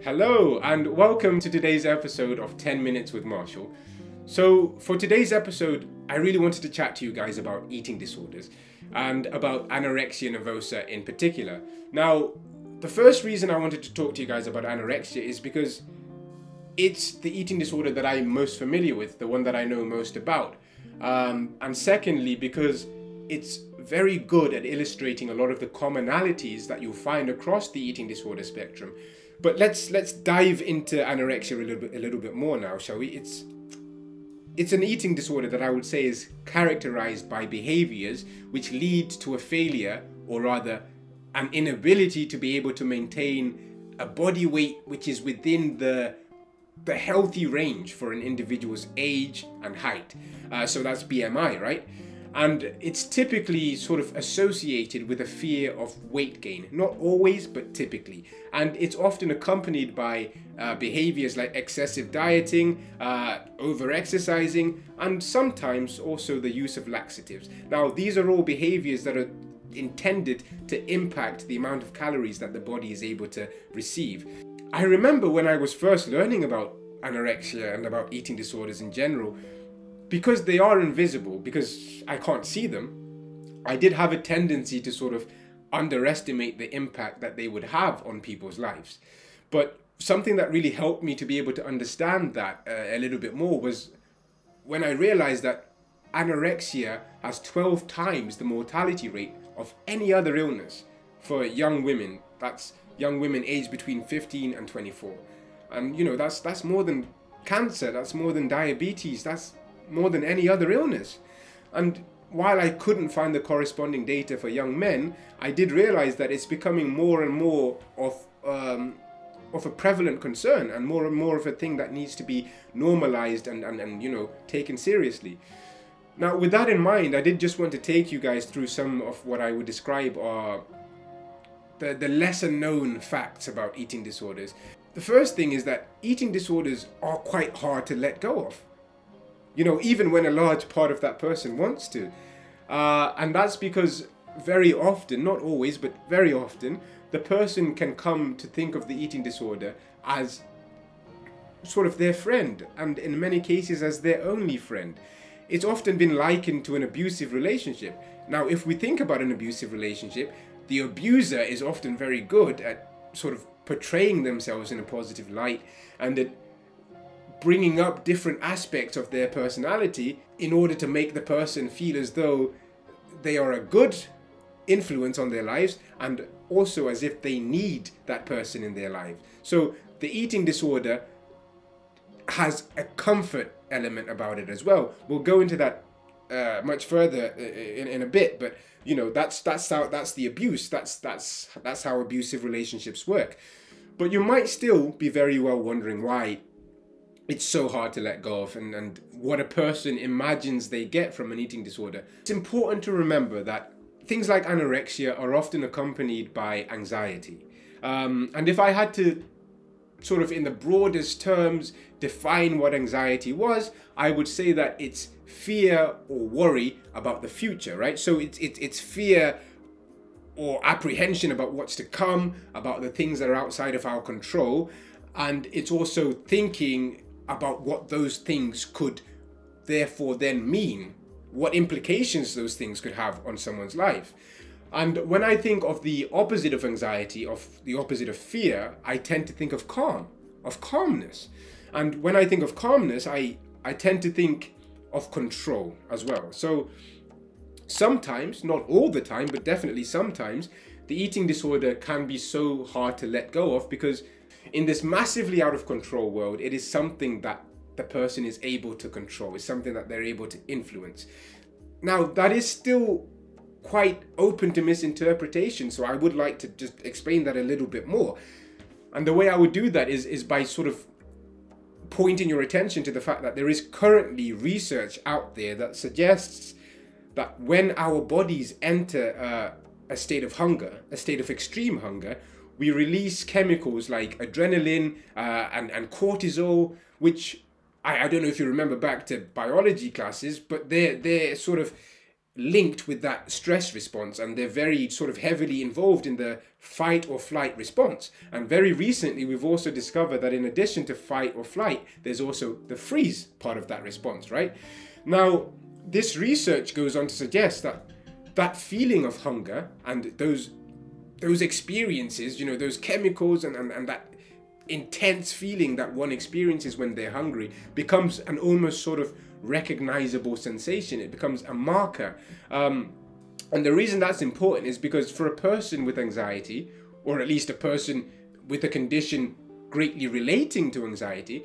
Hello and welcome to today's episode of 10 Minutes with Marshall. So for today's episode, I really wanted to chat to you guys about eating disorders and about anorexia nervosa in particular. Now, the first reason I wanted to talk to you guys about anorexia is because it's the eating disorder that I'm most familiar with, the one that I know most about. And secondly, because it's very good at illustrating a lot of the commonalities that you'll find across the eating disorder spectrum. But let's dive into anorexia a little bit more now, shall we? It's an eating disorder that I would say is characterized by behaviors which lead to a failure, or rather an inability to be able to maintain a body weight which is within the healthy range for an individual's age and height. So that's BMI, right? And it's typically sort of associated with a fear of weight gain. Not always, but typically. And it's often accompanied by behaviors like excessive dieting, over-exercising, and sometimes also the use of laxatives. Now, these are all behaviors that are intended to impact the amount of calories that the body is able to receive. I remember when I was first learning about anorexia and about eating disorders in general, because they are invisible, because I can't see them, I did have a tendency to sort of underestimate the impact that they would have on people's lives. But something that really helped me to be able to understand that a little bit more was when I realized that anorexia has 12 times the mortality rate of any other illness for young women. That's young women aged between 15 and 24. And you know, that's more than cancer, that's more than diabetes, that's more than any other illness. And while I couldn't find the corresponding data for young men, I did realize that it's becoming more and more of a prevalent concern, and more of a thing that needs to be normalized and you know, taken seriously. Now, with that in mind, I did just want to take you guys through some of what I would describe are the lesser known facts about eating disorders. The first thing is that eating disorders are quite hard to let go of. You know, even when a large part of that person wants to. And that's because very often, not always, but very often, the person can come to think of the eating disorder as sort of their friend, and in many cases as their only friend. It's often been likened to an abusive relationship. Now, if we think about an abusive relationship, the abuser is often very good at sort of portraying themselves in a positive light, and at bringing up different aspects of their personality in order to make the person feel as though they are a good influence on their lives, and also as if they need that person in their life. So the eating disorder has a comfort element about it as well. We'll go into that much further in a bit, but you know, that's the abuse. That's how abusive relationships work. But you might still be very well wondering why it's so hard to let go of, and what a person imagines they get from an eating disorder. It's important to remember that things like anorexia are often accompanied by anxiety. And if I had to sort of in the broadest terms define what anxiety was, I would say that it's fear or worry about the future, right? So it's fear or apprehension about what's to come, about the things that are outside of our control. And it's also thinking about what those things could therefore then mean, what implications those things could have on someone's life. And when I think of the opposite of anxiety, of the opposite of fear, I tend to think of calmness. And when I think of calmness, I tend to think of control as well. So sometimes, not all the time, but definitely sometimes, the eating disorder can be so hard to let go of, because in this massively out of control world, it is something that the person is able to control. It's something that they're able to influence. Now, that is still quite open to misinterpretation, so I would like to just explain that a little bit more. And the way I would do that is by sort of pointing your attention to the fact that there is currently research out there that suggests that when our bodies enter a state of hunger, a state of extreme hunger, we release chemicals like adrenaline and cortisol, which I don't know if you remember back to biology classes, but they're sort of linked with that stress response, and they're very sort of heavily involved in the fight or flight response. And very recently we've also discovered that in addition to fight or flight, there's also the freeze part of that response, right? Now this research goes on to suggest that that feeling of hunger and those experiences, you know, those chemicals and that intense feeling that one experiences when they're hungry becomes an almost sort of recognizable sensation. It becomes a marker. And the reason that's important is because for a person with anxiety, or at least a person with a condition greatly relating to anxiety,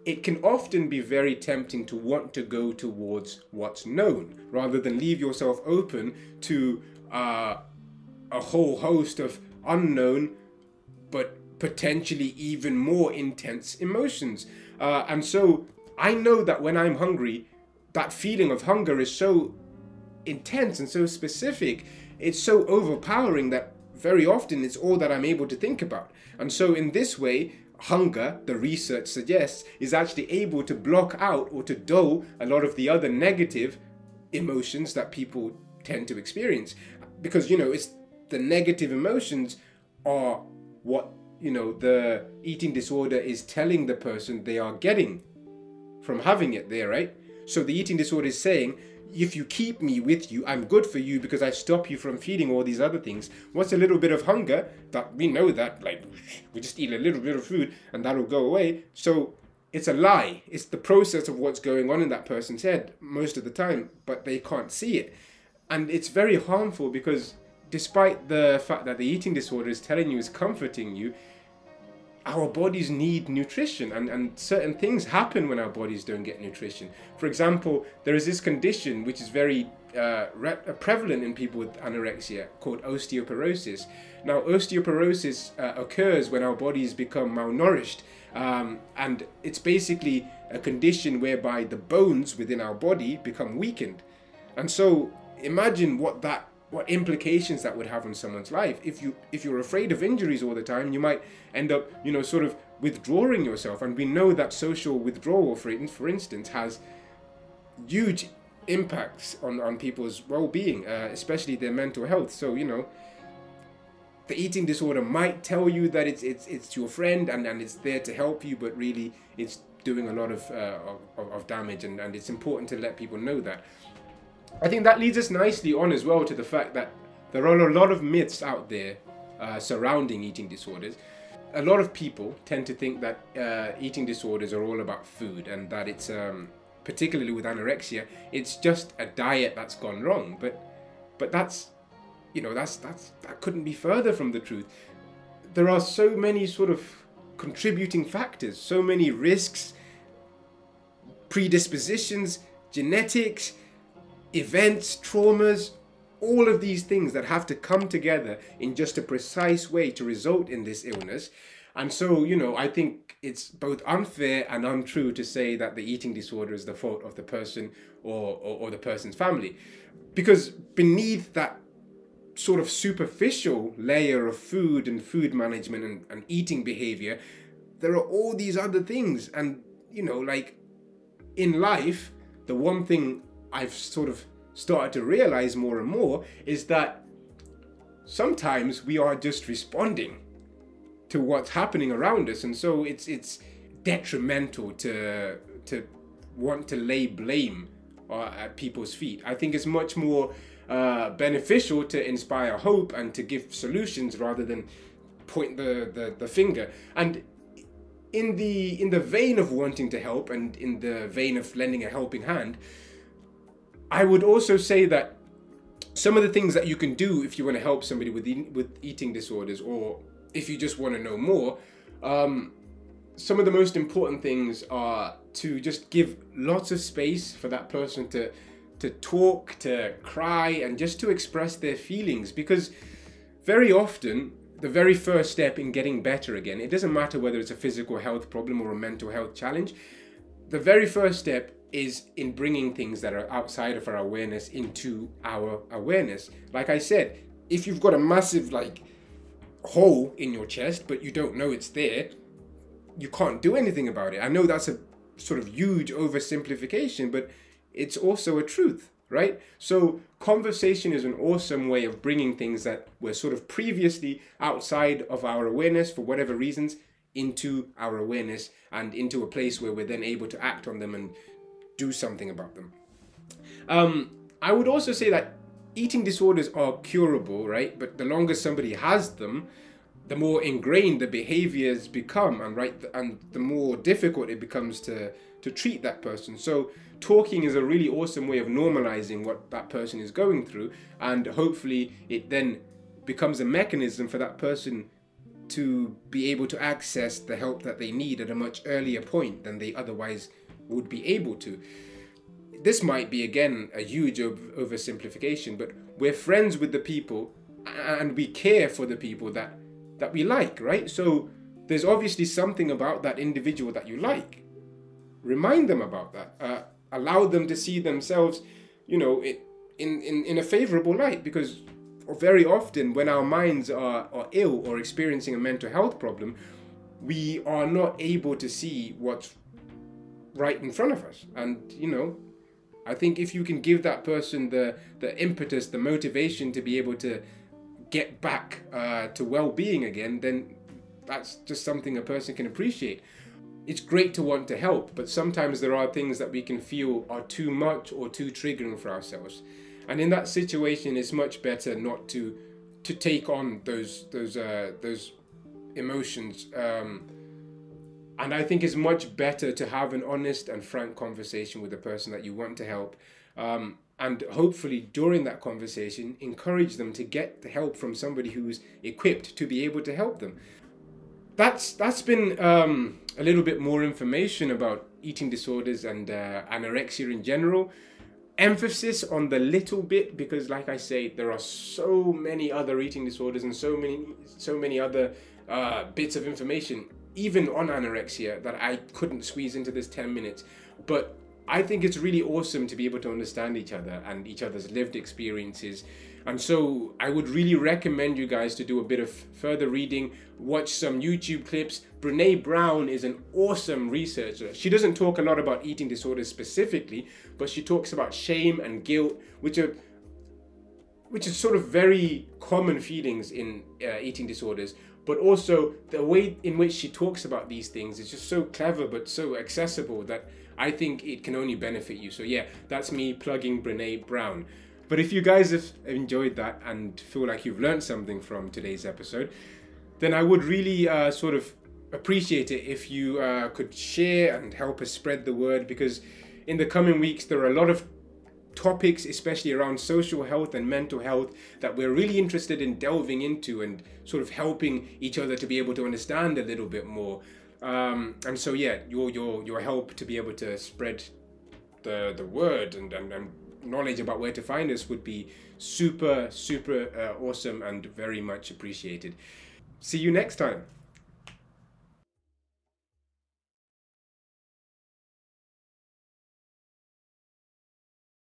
it can often be very tempting to want to go towards what's known rather than leave yourself open to a whole host of unknown but potentially even more intense emotions. And so I know that when I'm hungry, that feeling of hunger is so intense and so specific, it's so overpowering that very often it's all that I'm able to think about. And so in this way, hunger, the research suggests, is actually able to block out or to dull a lot of the other negative emotions that people tend to experience. Because, you know, it's the negative emotions are what, you know, the eating disorder is telling the person they are getting from having it there, right? So the eating disorder is saying, if you keep me with you, I'm good for you because I stop you from feeling all these other things. What's a little bit of hunger? That we know that, like, we just eat a little bit of food and that'll go away. So it's a lie. It's the process of what's going on in that person's head most of the time, but they can't see it. And it's very harmful because despite the fact that the eating disorder is telling you, is comforting you, our bodies need nutrition, and certain things happen when our bodies don't get nutrition. For example, there is this condition which is very prevalent in people with anorexia called osteoporosis. Now, osteoporosis occurs when our bodies become malnourished, and it's basically a condition whereby the bones within our body become weakened. And so imagine what implications that would have on someone's life. If you're afraid of injuries all the time, you might end up, you know, sort of withdrawing yourself. And we know that social withdrawal, for instance, has huge impacts on people's well-being, especially their mental health. So, you know, the eating disorder might tell you that it's your friend and it's there to help you, but really it's doing a lot of damage, and it's important to let people know that. I think that leads us nicely on as well to the fact that there are a lot of myths out there surrounding eating disorders. A lot of people tend to think that eating disorders are all about food, and that it's, particularly with anorexia, it's just a diet that's gone wrong. But that's, you know, that couldn't be further from the truth. There are so many sort of contributing factors, so many risks, predispositions, genetics, events, traumas, all of these things that have to come together in just a precise way to result in this illness. And so, you know, I think it's both unfair and untrue to say that the eating disorder is the fault of the person or the person's family. Because beneath that sort of superficial layer of food and food management and eating behavior, there are all these other things. And, you know, like in life, the one thing I've sort of started to realize more and more is that sometimes we are just responding to what's happening around us, and so it's detrimental to want to lay blame at people's feet. I think it's much more beneficial to inspire hope and to give solutions rather than point the finger. And in the vein of wanting to help, and in the vein of lending a helping hand, I would also say that some of the things that you can do if you want to help somebody with eating disorders, or if you just want to know more, some of the most important things are to just give lots of space for that person to talk, to cry, and just to express their feelings. Because very often, the very first step in getting better again, it doesn't matter whether it's a physical health problem or a mental health challenge, the very first step is in bringing things that are outside of our awareness into our awareness. Like I said, if you've got a massive like hole in your chest, but you don't know it's there, you can't do anything about it. I know that's a sort of huge oversimplification, but it's also a truth, right? So conversation is an awesome way of bringing things that were sort of previously outside of our awareness for whatever reasons into our awareness and into a place where we're then able to act on them and do something about them. I would also say that eating disorders are curable, right? But the longer somebody has them, the more ingrained the behaviors become, and the more difficult it becomes to treat that person. So talking is a really awesome way of normalizing what that person is going through, and hopefully it then becomes a mechanism for that person to be able to access the help that they need at a much earlier point than they otherwise would be able to. This might be, again, a huge oversimplification, but we're friends with the people and we care for the people that we like, right? So there's obviously something about that individual that you like. Remind them about that. Allow them to see themselves, you know, in a favorable light, because very often when our minds are ill or experiencing a mental health problem, we are not able to see what's right in front of us. And, you know, I think if you can give that person the impetus, the motivation to be able to get back to well-being again, then that's just something a person can appreciate. It's great to want to help, but sometimes there are things that we can feel are too much or too triggering for ourselves. And in that situation, it's much better not to take on those emotions. And I think it's much better to have an honest and frank conversation with the person that you want to help. And hopefully during that conversation, encourage them to get the help from somebody who's equipped to be able to help them. That's been a little bit more information about eating disorders and anorexia in general. Emphasis on the little bit, because like I say, there are so many other eating disorders and so many other bits of information, even on anorexia, that I couldn't squeeze into this 10 minutes. But I think it's really awesome to be able to understand each other and each other's lived experiences. And so I would really recommend you guys to do a bit of further reading, watch some YouTube clips. Brené Brown is an awesome researcher. She doesn't talk a lot about eating disorders specifically, but she talks about shame and guilt, which are sort of very common feelings in eating disorders. But also the way in which she talks about these things is just so clever but so accessible that I think it can only benefit you. So yeah, that's me plugging Brené Brown. But if you guys have enjoyed that and feel like you've learned something from today's episode, then I would really sort of appreciate it if you could share and help us spread the word, because in the coming weeks there are a lot of topics, especially around social health and mental health, that we're really interested in delving into and sort of helping each other to be able to understand a little bit more. And so yeah, your help to be able to spread the word and knowledge about where to find us would be super awesome and very much appreciated. See you next time.